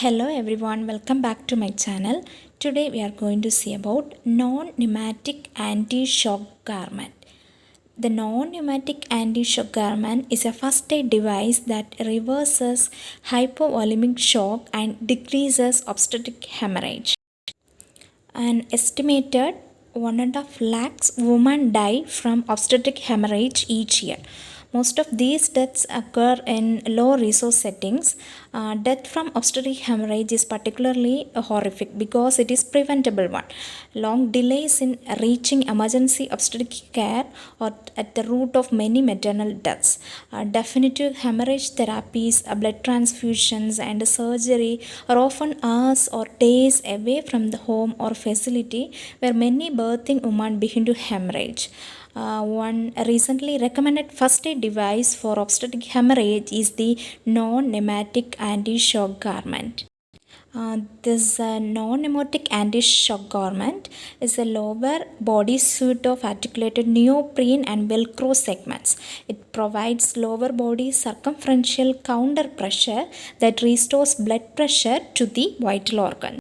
Hello everyone, welcome back to my channel. Today we are going to see about non-pneumatic anti-shock garment. The non-pneumatic anti-shock garment is a first aid device that reverses hypovolemic shock and decreases obstetric hemorrhage. An estimated 1.5 lakhs women die from obstetric hemorrhage each year. Most of these deaths occur in low resource settings. Death from obstetric hemorrhage is particularly horrific because it is preventable one. Long delays in reaching emergency obstetric care are at the root of many maternal deaths. Definitive hemorrhage therapies, blood transfusions, and surgery are often hours or days away from the home or facility where many birthing women begin to hemorrhage. One recently recommended first aid device for obstetric hemorrhage is the non-pneumatic anti-shock garment. This non-pneumatic anti-shock garment is a lower body suit of articulated neoprene and velcro segments. It provides lower body circumferential counter pressure that restores blood pressure to the vital organ.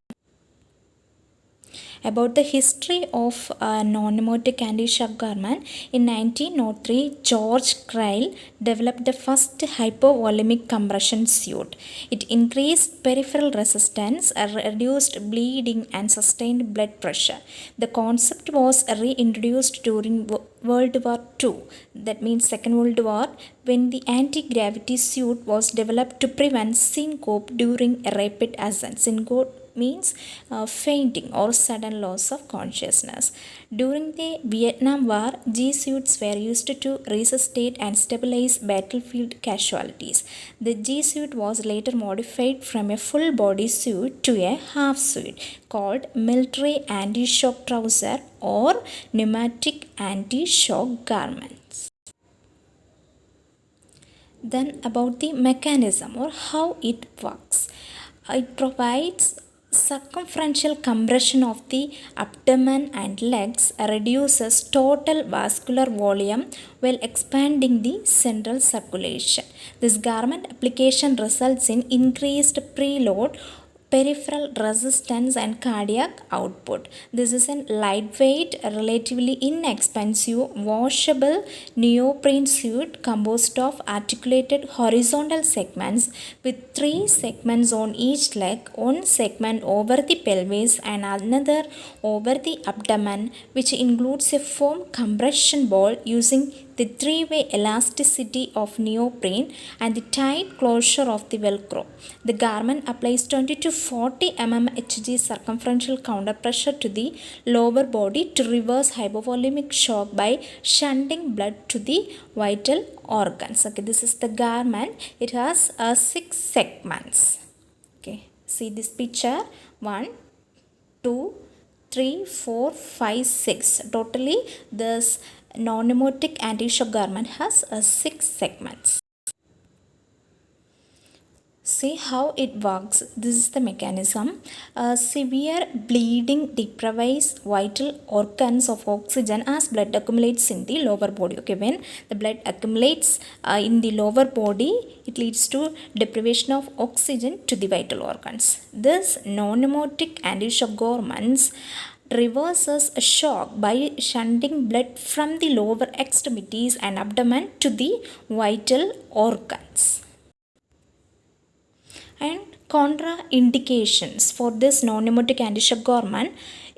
About the history of non-pneumatic anti-shock garment, in 1903, George Cryle developed the first hypovolemic compression suit. It increased peripheral resistance, reduced bleeding, and sustained blood pressure. The concept was reintroduced during World War II, that means Second World War, when the anti-gravity suit was developed to prevent syncope during a rapid ascent. Syncope means fainting or sudden loss of consciousness. During the Vietnam War, G suits were used to resuscitate and stabilize battlefield casualties. The G suit was later modified from a full body suit to a half suit called military anti-shock trouser or pneumatic anti-shock garments. Then about the mechanism or how it works. It provides circumferential compression of the abdomen and legs, reduces total vascular volume while expanding the central circulation. This garment application results in increased preload, peripheral resistance, and cardiac output. This is a lightweight, relatively inexpensive, washable neoprene suit composed of articulated horizontal segments with 3 segments on each leg, one segment over the pelvis and another over the abdomen, which includes a foam compression ball using the three-way elasticity of neoprene and the tight closure of the velcro. The garment applies 20 to 40 mmHg circumferential counter pressure to the lower body to reverse hypovolemic shock by shunting blood to the vital organs. Okay, this is the garment. It has 6 segments. Okay, see this picture. 1, 2, 3, 4, 5, 6. Totally, this non-pneumatic anti-shock garment has 6 segments. See how it works. This is the mechanism. Severe bleeding deprives vital organs of oxygen as blood accumulates in the lower body. Okay, when the blood accumulates in the lower body, it leads to deprivation of oxygen to the vital organs. This non-pneumatic anti-shock garments reverses a shock by shunting blood from the lower extremities and abdomen to the vital organs. And contraindications for this non-pneumatic anti-shock garment: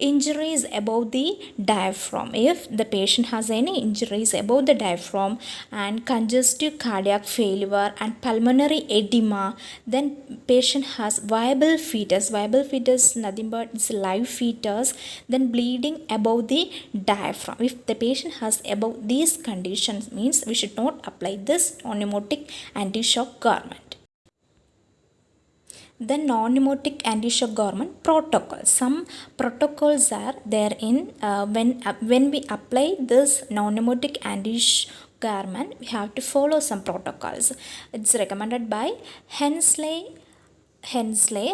injuries above the diaphragm. If the patient has any injuries above the diaphragm and congestive cardiac failure and pulmonary edema, then patient has viable fetus. Viable fetus nothing but it's live fetus. Then bleeding above the diaphragm. If the patient has above these conditions, means we should not apply this non-pneumatic anti-shock garment. The non-pneumatic anti-shock garment protocol. Some protocols are there in when we apply this non-pneumatic anti-shock garment, we have to follow some protocols. It's recommended by Hensley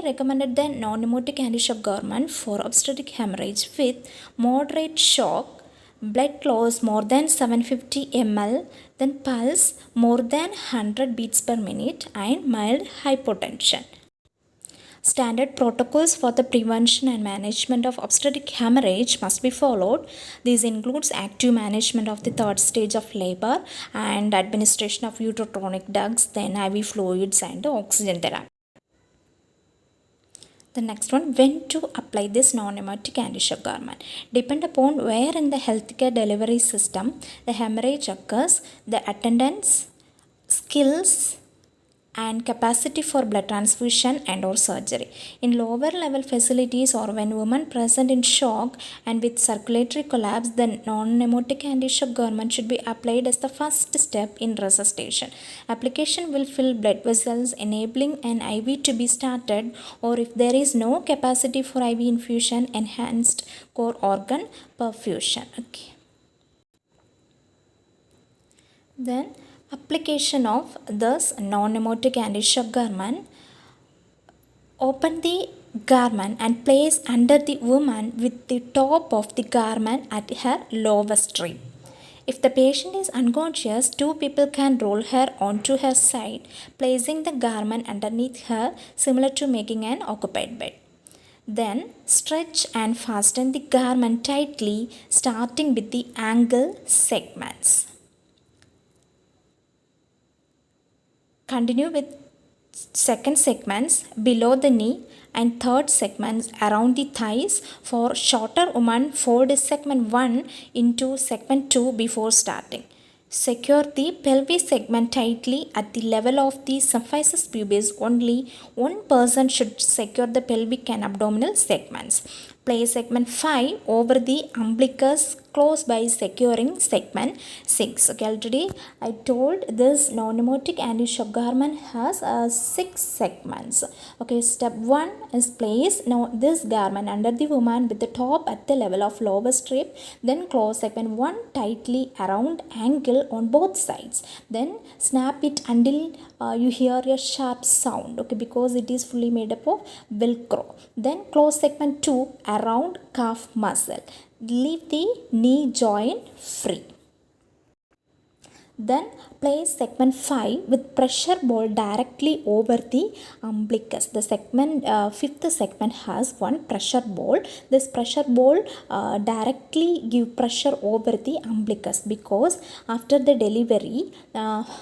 recommended the non-pneumatic anti-shock garment for obstetric hemorrhage with moderate shock, blood loss more than 750 ml, then pulse more than 100 beats per minute, and mild hypotension. Standard protocols for the prevention and management of obstetric hemorrhage must be followed. This includes active management of the third stage of labor and administration of uterotonic drugs, then IV fluids and oxygen therapy. The next one, when to apply this non-pneumatic anti-shock garment. Depend upon where in the healthcare delivery system the hemorrhage occurs, the attendance, skills, and capacity for blood transfusion and or surgery. In lower level facilities or when women present in shock and with circulatory collapse, the non-pneumatic anti-shock garment should be applied as the first step in resuscitation. Application will fill blood vessels, enabling an IV to be started, or if there is no capacity for IV infusion, enhanced core organ perfusion. Okay. Then application of this non-pneumatic anti-shock garment. Open the garment and place under the woman with the top of the garment at her lowest rib. If the patient is unconscious, two people can roll her onto her side, placing the garment underneath her, similar to making an occupied bed. Then stretch and fasten the garment tightly, starting with the ankle segments. Continue with second segments below the knee and third segments around the thighs. For shorter women, fold segment 1 into segment 2 before starting. Secure the pelvic segment tightly at the level of the symphysis pubis. Only one person should secure the pelvic and abdominal segments. Place segment 5 over the umbilicus close by securing segment 6. Okay, already I told this non-pneumatic anti-shock garment has 6 segments. Okay, step 1 is place now this garment under the woman with the top at the level of lowest rib. Then close segment 1 tightly around ankle on both sides. Then snap it until you hear a sharp sound. Okay, because it is fully made up of velcro. Then close segment 2 around calf muscle. Leave the knee joint free. Then place segment 5 with pressure ball directly over the umbilicus. The segment, fifth segment has one pressure ball. This pressure ball directly give pressure over the umbilicus, because after the delivery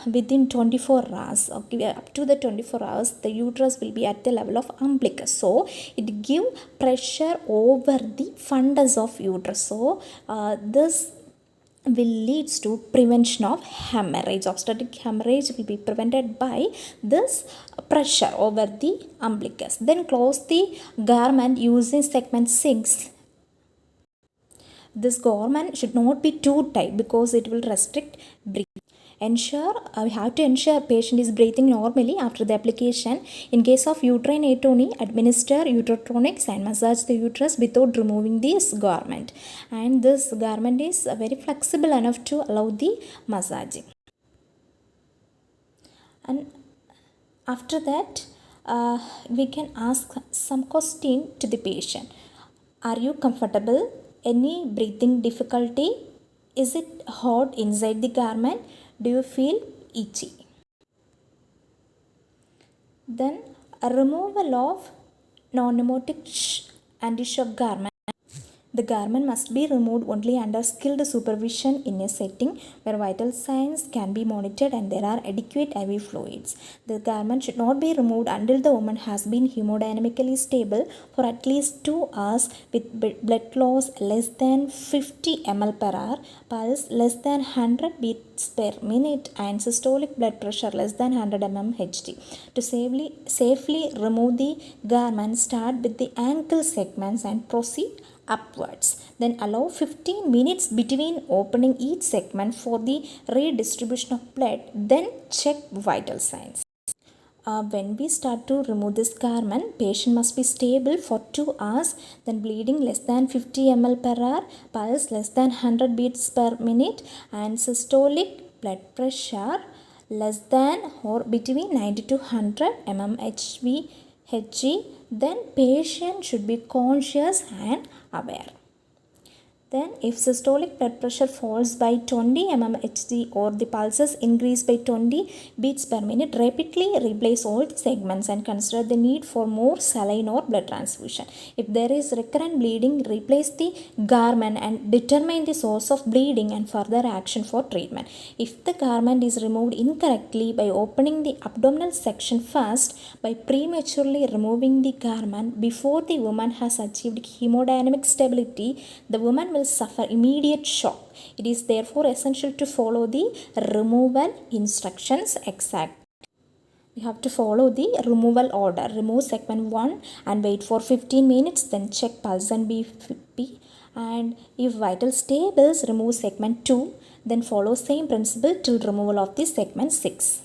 within 24 hours, okay, up to the 24 hours, the uterus will be at the level of umbilicus. So it give pressure over the fundus of uterus. So this will leads to prevention of hemorrhage. Obstetric hemorrhage will be prevented by this pressure over the umbilicus. Then close the garment using segment 6. This garment should not be too tight because it will restrict breathing. We have to ensure patient is breathing normally after the application. In case of uterine atony, administer uterotonics and massage the uterus without removing this garment. And this garment is very flexible enough to allow the massaging. And after that, we can ask some question to the patient. Are you comfortable? Any breathing difficulty? Is it hot inside the garment? Do you feel itchy? Then a removal of non-pneumatic anti-shock garment. The garment must be removed only under skilled supervision in a setting where vital signs can be monitored and there are adequate IV fluids. The garment should not be removed until the woman has been hemodynamically stable for at least 2 hours with blood loss less than 50 ml per hour, pulse less than 100 beats per minute, and systolic blood pressure less than 100 mmHg. To safely remove the garment, start with the ankle segments and proceed upwards. Then allow 15 minutes between opening each segment for the redistribution of blood. Then check vital signs. When we start to remove this garment, patient must be stable for 2 hours, then bleeding less than 50 ml per hour, pulse less than 100 beats per minute, and systolic blood pressure less than or between 90 to 100 mmHg. Then patient should be conscious and aware. Then if systolic blood pressure falls by 20 mmHg or the pulses increase by 20 beats per minute, rapidly replace all the segments and consider the need for more saline or blood transfusion. If there is recurrent bleeding, replace the garment and determine the source of bleeding and further action for treatment. If the garment is removed incorrectly, by opening the abdominal section first, by prematurely removing the garment before the woman has achieved hemodynamic stability, the woman will suffer immediate shock. It is therefore essential to follow the removal instructions exact. We have to follow the removal order. Remove segment 1 and wait for 15 minutes, then check pulse and BP, and if vital stables, remove segment 2, then follow same principle till removal of the segment 6.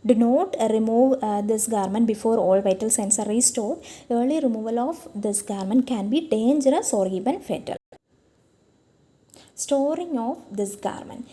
Do not remove this garment before all vital signs are restored. Early removal of this garment can be dangerous or even fatal. Storing of this garment.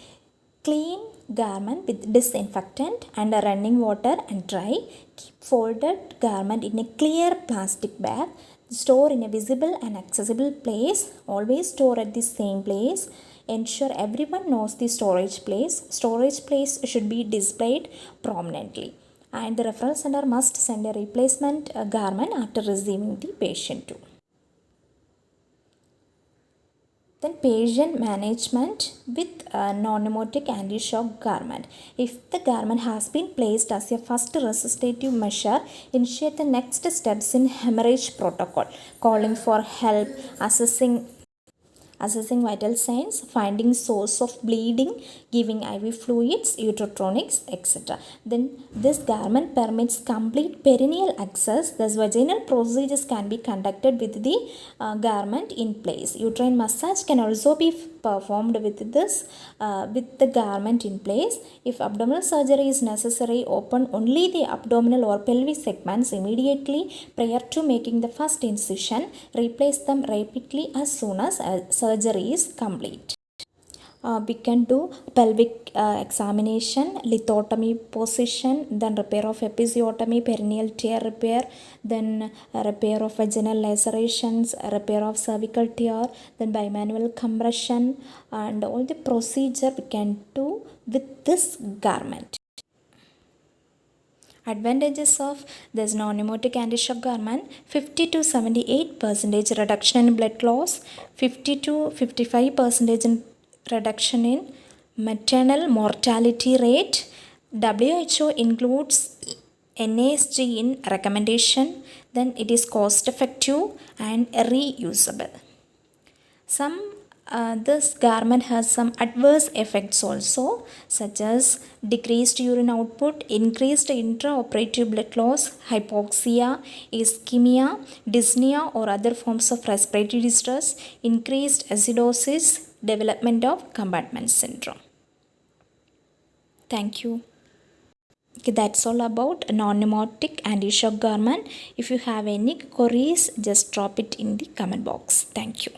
Clean garment with disinfectant and running water and dry. Keep folded garment in a clear plastic bag. Store in a visible and accessible place. Always store at the same place. Ensure everyone knows the storage place. Storage place should be displayed prominently. And the referral center must send a replacement garment after receiving the patient too. Then patient management with non-pneumatic anti-shock garment. If the garment has been placed as a first resuscitative measure, initiate the next steps in hemorrhage protocol, calling for help, assessing vital signs, finding source of bleeding, giving IV fluids, uretronics, etc. Then this garment permits complete perineal access. Thus vaginal procedures can be conducted with the garment in place. Uterine massage can also be performed with the garment in place. If abdominal surgery is necessary, open only the abdominal or pelvic segments immediately prior to making the first incision. Replace them rapidly as soon as surgery is complete. We can do pelvic examination, lithotomy position, then repair of episiotomy, perineal tear repair, then repair of vaginal lacerations, repair of cervical tear, then bimanual compression, and all the procedure we can do with this garment. Advantages of this non-pneumatic anti-shock garment: 50 to 78% reduction in blood loss, 50 to 55% in reduction in maternal mortality rate. WHO includes NASG in recommendation. Then it is cost effective and reusable. This garment has some adverse effects also, such as decreased urine output, increased intraoperative blood loss, hypoxia, ischemia, dyspnea or other forms of respiratory distress, increased acidosis, development of compartment syndrome. Thank you. Okay, that's all about non-pneumatic anti-shock garment. If you have any queries, just drop it in the comment box. Thank you.